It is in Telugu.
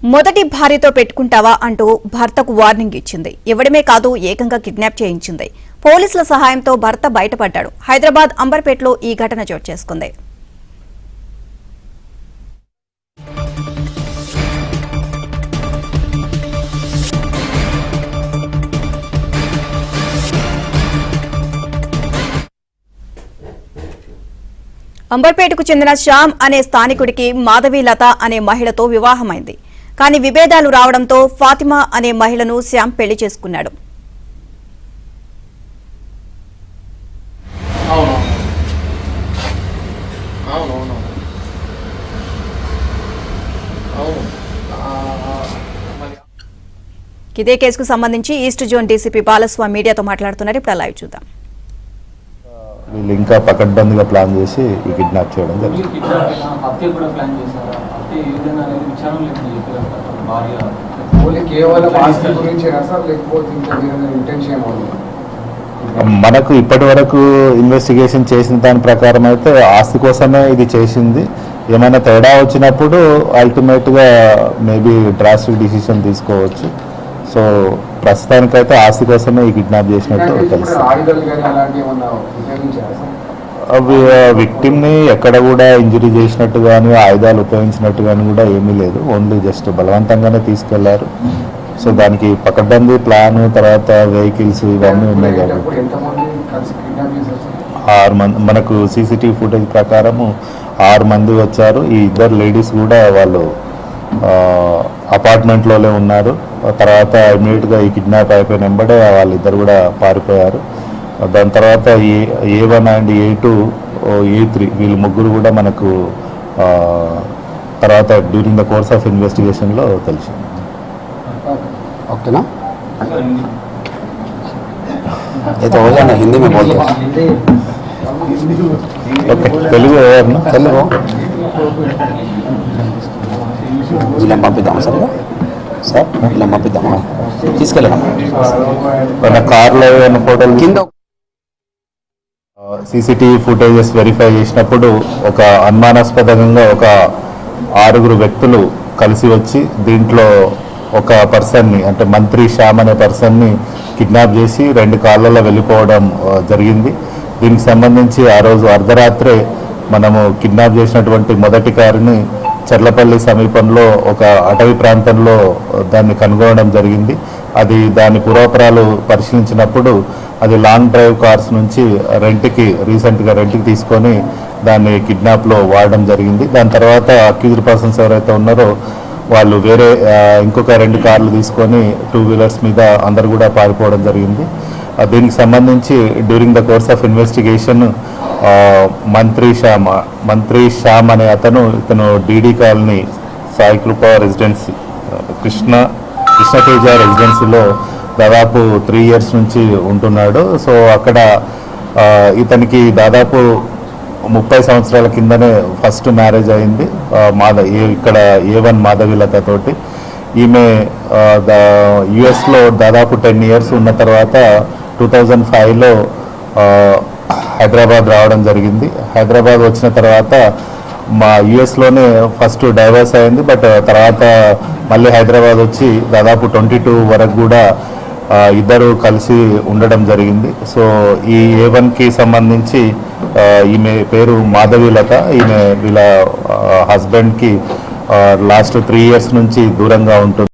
మొదటి భార్యతో పెట్టుకుంటావా అంటూ భర్తకు వార్నింగ్ ఇచ్చింది. ఇవ్వడమే కాదు, ఏకంగా కిడ్నాప్ చేయించింది. పోలీసుల సహాయంతో భర్త బయటపడ్డాడు. హైదరాబాద్ అంబర్పేటలో ఈ ఘటన చోటు చేసుకుంది. అంబర్పేటకు చెందిన శ్యామ్ అనే స్థానికుడికి మాధవీలత అనే మహిళతో వివాహమైంది. కానీ విభేదాలు రావడంతో ఫాతిమా అనే మహిళను శ్యామ్ పెళ్లి చేసుకున్నాడు. ఇదే కేసుకు సంబంధించి ఈస్ట్ జోన్ డీసీపీ బాలస్వామి మీడియాతో మాట్లాడుతున్నారు. ఇప్పుడు లైవ్ చూద్దాం. వీళ్ళు ఇంకా పకడ్బందీగా ప్లాన్ చేసి ఈ కిడ్నాప్ చేయడం జరిగింది. మనకు ఇప్పటి వరకు ఇన్వెస్టిగేషన్ చేసిన దాని ప్రకారం అయితే ఆస్తి కోసమే ఇది చేసింది. ఏమైనా తేడా వచ్చినప్పుడు అల్టిమేట్గా మేబీ డ్రాస్టిక్ డిసిషన్ తీసుకోవచ్చు. సో ప్రస్తుతానికైతే ఆస్తి కోసమే ఈ కిడ్నాప్ చేసినట్టు తెలుసు. అవి విక్టిమ్ని ఎక్కడ కూడా ఇంజరీ చేసినట్టు కానీ ఆయుధాలు ఉపయోగించినట్టు కానీ కూడా ఏమీ లేదు. ఓన్లీ జస్ట్ బలవంతంగానే తీసుకెళ్లారు. సో దానికి పకడ్బందీ ప్లాన్, తర్వాత వెహికల్స్ ఇవన్నీ ఉన్నాయి కాబట్టి 6 మంది మనకు సీసీటీవీ ఫుటేజ్ ప్రకారము 6 మంది వచ్చారు. ఈ ఇద్దరు లేడీస్ కూడా వాళ్ళు అపార్ట్మెంట్లోనే ఉన్నారు. తర్వాత ఇమీడియట్గా ఈ కిడ్నాప్ అయిపోయిన వెంబడే వాళ్ళిద్దరు కూడా పారిపోయారు. దాని తర్వాత A1 అండ్ A2, A3 వీళ్ళు ముగ్గురు కూడా మనకు తర్వాత డ్యూరింగ్ ద కోర్స్ ఆఫ్ ఇన్వెస్టిగేషన్లో తెలిసింది. ఓకేనా? హిందీ में बोलते हैं. ఓకే, తెలుగు ఎవరు? తెలుగు వీళ్ళని పంపిద్దామా సార్? వీళ్ళని పంపిద్దామా? తీసుకెళ్ళడం మన కార్లో ఏమైనా ఫోటోలు కింద సీసీటీవీ ఫుటేజెస్ వెరిఫై చేసినప్పుడు ఒక అనుమానాస్పదంగా ఒక 6 వ్యక్తులు కలిసి వచ్చి దీంట్లో ఒక పర్సన్ని, అంటే మంత్రి శ్యామ్ అనే పర్సన్ని కిడ్నాప్ చేసి 2 కార్లలో వెళ్ళిపోవడం జరిగింది. దీనికి సంబంధించి ఆ రోజు అర్ధరాత్రే మనము కిడ్నాప్ చేసినటువంటి మొదటి కారుని చర్లపల్లి సమీపంలో ఒక అటవీ ప్రాంతంలో దాన్ని కనుగొనడం జరిగింది. దాని పూర్వపరాలు పరిశీలించినప్పుడు అది లాంగ్ డ్రైవ్ కార్స్ నుంచి రీసెంట్గా రెంట్కి తీసుకొని దాన్ని కిడ్నాప్లో వాడడం జరిగింది. దాని తర్వాత అక్యూజ్డ్ పర్సన్స్ ఎవరైతే ఉన్నారో వాళ్ళు వేరే ఇంకొక 2 కార్లు తీసుకొని 2 వీలర్స్ మీద అందరు కూడా పారిపోవడం జరిగింది. దీనికి సంబంధించి during the course of investigation మంత్రి శ్యామ్ అనే ఇతను డీడీ కాలనీ సాయి కృపా రెసిడెన్సీ కృష్ణతేజ రెసిడెన్సీలో దాదాపు 3 years నుంచి ఉంటున్నాడు. సో అక్కడ ఇతనికి దాదాపు 30 సంవత్సరాల కిందనే ఫస్ట్ మ్యారేజ్ అయింది. ఇక్కడ A1 మాధవీలత తోటి. ఈమె యుఎస్లో దాదాపు 10 years ఉన్న తర్వాత 2005లో హైదరాబాద్ రావడం జరిగింది. హైదరాబాద్ వచ్చిన తర్వాత మా యుఎస్లోనే ఫస్ట్ డైవర్స్ అయింది. బట్ తర్వాత మళ్ళీ హైదరాబాద్ వచ్చి దాదాపు 22 వరకు కూడా ఇద్దరు కలిసి ఉండడం జరిగింది. సో ఈ A1కి సంబంధించి ఈమె పేరు మాధవీలత. ఈమె వీళ్ళ హస్బెండ్కి లాస్ట్ 3 years నుంచి దూరంగా ఉంటుంది.